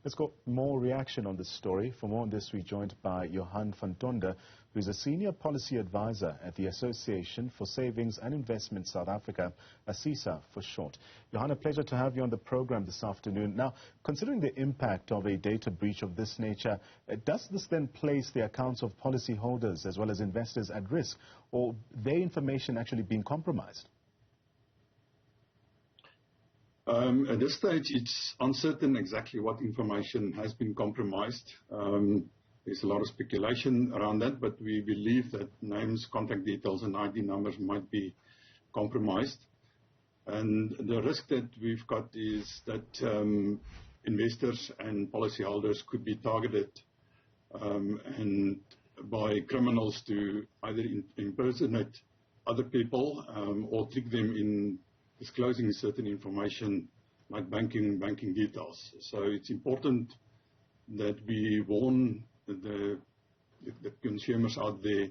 Let's got more reaction on this story. For more on this, we're joined by Johann van Tonder, who is a senior policy advisor at the Association for Savings and Investment South Africa, ASISA for short. Johann, a pleasure to have you on the program this afternoon. Now, considering the impact of a data breach of this nature, does this then place the accounts of policyholders as well as investors at risk, or their information actually being compromised? At this stage, it's uncertain exactly what information has been compromised. There's a lot of speculation around that, but we believe that names, contact details, and ID numbers might be compromised. And the risk that we've got is that investors and policyholders could be targeted and by criminals to either impersonate other people or trick them in disclosing certain information like banking details. So it's important that we warn the consumers out there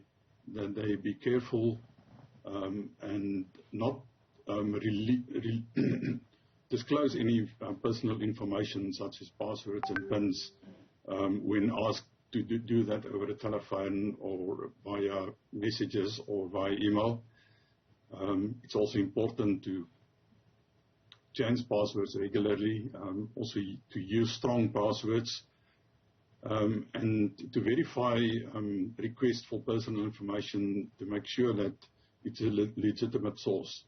that they be careful and not disclose any personal information such as passwords and PINs when asked to do that over the telephone or via messages or via email. It's also important to change passwords regularly, also to use strong passwords, and to verify requests for personal information to make sure that it's a legitimate source.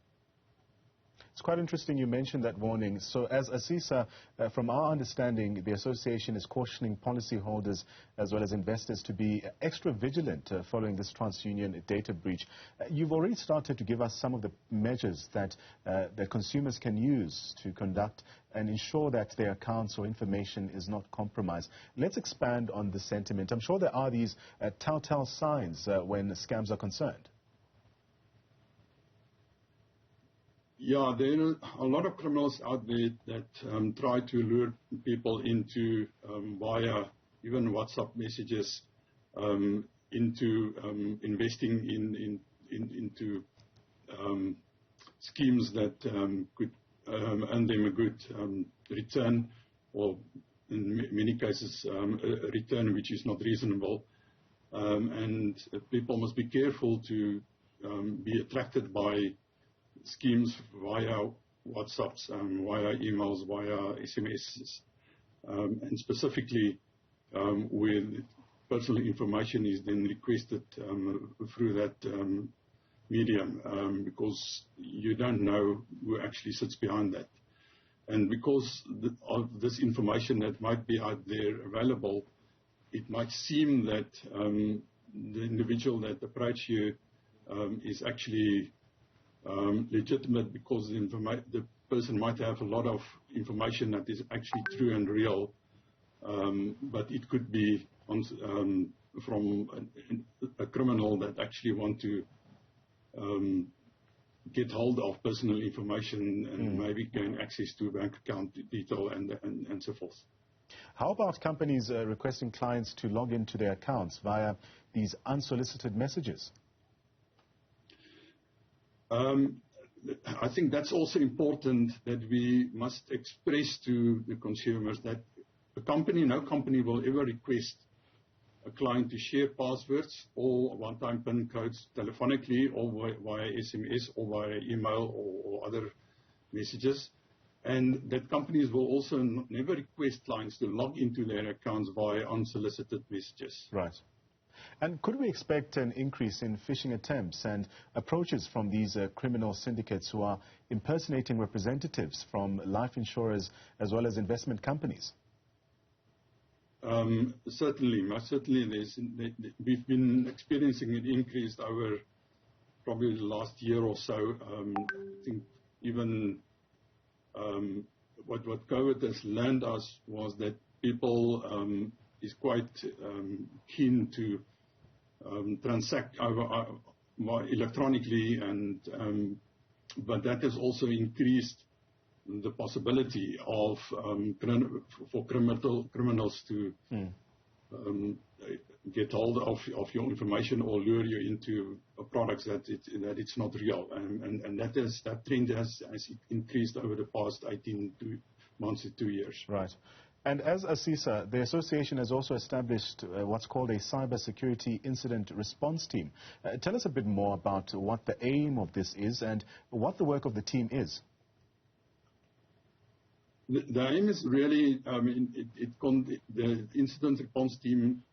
It's quite interesting you mentioned that warning. So as ASISA, from our understanding, the association is cautioning policyholders as well as investors to be extra vigilant following this TransUnion data breach. You've already started to give us some of the measures that consumers can use to conduct and ensure that their accounts or information is not compromised. Let's expand on the sentiment. I'm sure there are these telltale signs when scams are concerned. Yeah, there are a lot of criminals out there that try to lure people into, via even WhatsApp messages, into investing into schemes that could earn them a good return, or in many cases a return which is not reasonable. And people must be careful to be attracted by schemes via WhatsApps, via emails, via SMSs, and specifically where personal information is then requested through that medium, because you don't know who actually sits behind that. And because of this information that might be out there available, it might seem that the individual that approached you is actually legitimate, because the person might have a lot of information that is actually true and real, but it could be from a criminal that actually want to get hold of personal information and maybe gain access to a bank account detail and so forth. How about companies requesting clients to log into their accounts via these unsolicited messages? I think that's also important, that we must express to the consumers that no company will ever request a client to share passwords or one-time PIN codes telephonically or via SMS or via email or other messages. And that companies will also never request clients to log into their accounts via unsolicited messages. Right. And could we expect an increase in phishing attempts and approaches from these criminal syndicates who are impersonating representatives from life insurers as well as investment companies? Certainly, most certainly. We've been experiencing an increase over probably the last year or so. I think even what COVID has learned us was that people is quite keen to transact electronically, and but that has also increased the possibility of for criminals to get hold of your information or lure you into products that it's not real, and that trend has increased over the past 18 months to 2 years. Right. And as ASISA, the association has also established what's called a cyber security incident response team. Tell us a bit more about what the aim of this is and what the work of the team is. The aim is really, the incident response team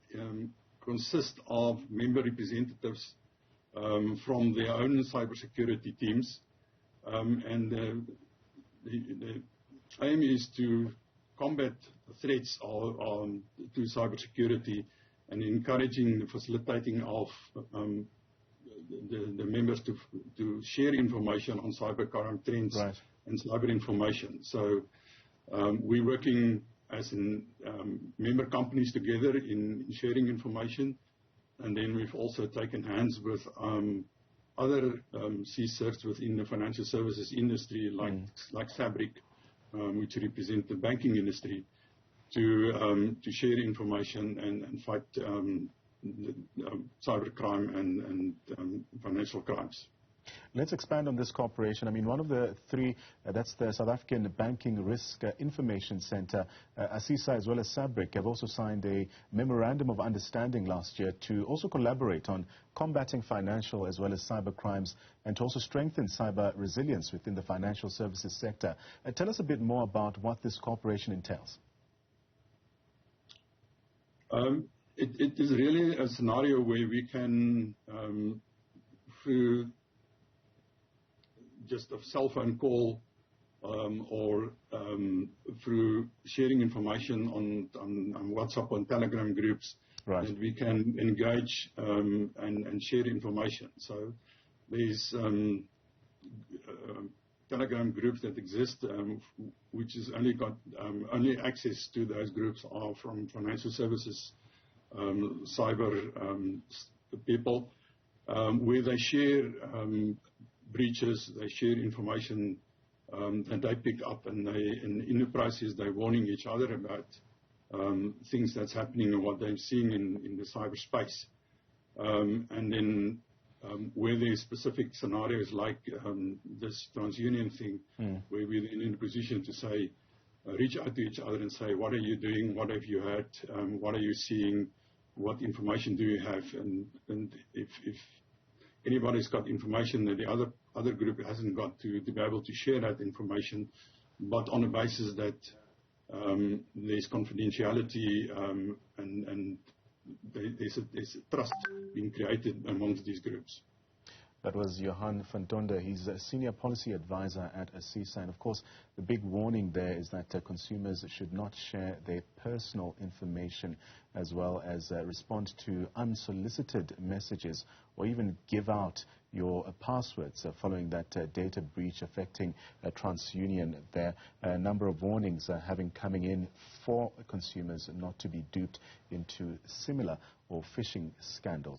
consists of member representatives from their own cybersecurity teams, and the aim is to combat threats to cybersecurity and encouraging the facilitating of the members to share information on cybercrime trends and cyber information. So we're working as member companies together in sharing information, and then we've also taken hands with other CSIRTs within the financial services industry, like Fabric, which represent the banking industry, to share information and fight cybercrime and financial crimes. Let's expand on this cooperation. I mean, one of the three, that's the South African Banking Risk Information Center, ASISA as well as Fabric have also signed a memorandum of understanding last year to also collaborate on combating financial as well as cyber crimes and to also strengthen cyber resilience within the financial services sector. Tell us a bit more about what this cooperation entails. It is really a scenario where we can, through just a cell phone call or through sharing information on WhatsApp and Telegram groups, that we can engage and share information. So there's Telegram groups that exist, which is only access to those groups are from financial services, cyber people, where they share breaches, they share information that they pick up, and in the process they're warning each other about things that's happening and what they're seeing in the cyberspace. And then where there's specific scenarios like this TransUnion thing, where we're in a position to say, reach out to each other and say, what are you doing, what have you heard, what are you seeing, what information do you have, and if anybody's got information that the other group hasn't got, to be able to share that information, but on the basis that there's confidentiality and there's a trust being created amongst these groups. That was Johann van Tonder. He's a senior policy advisor at ASISA. And of course, the big warning there is that consumers should not share their personal information, as well as respond to unsolicited messages or even give out your passwords following that data breach affecting TransUnion. There are a number of warnings coming in for consumers not to be duped into similar or phishing scandals.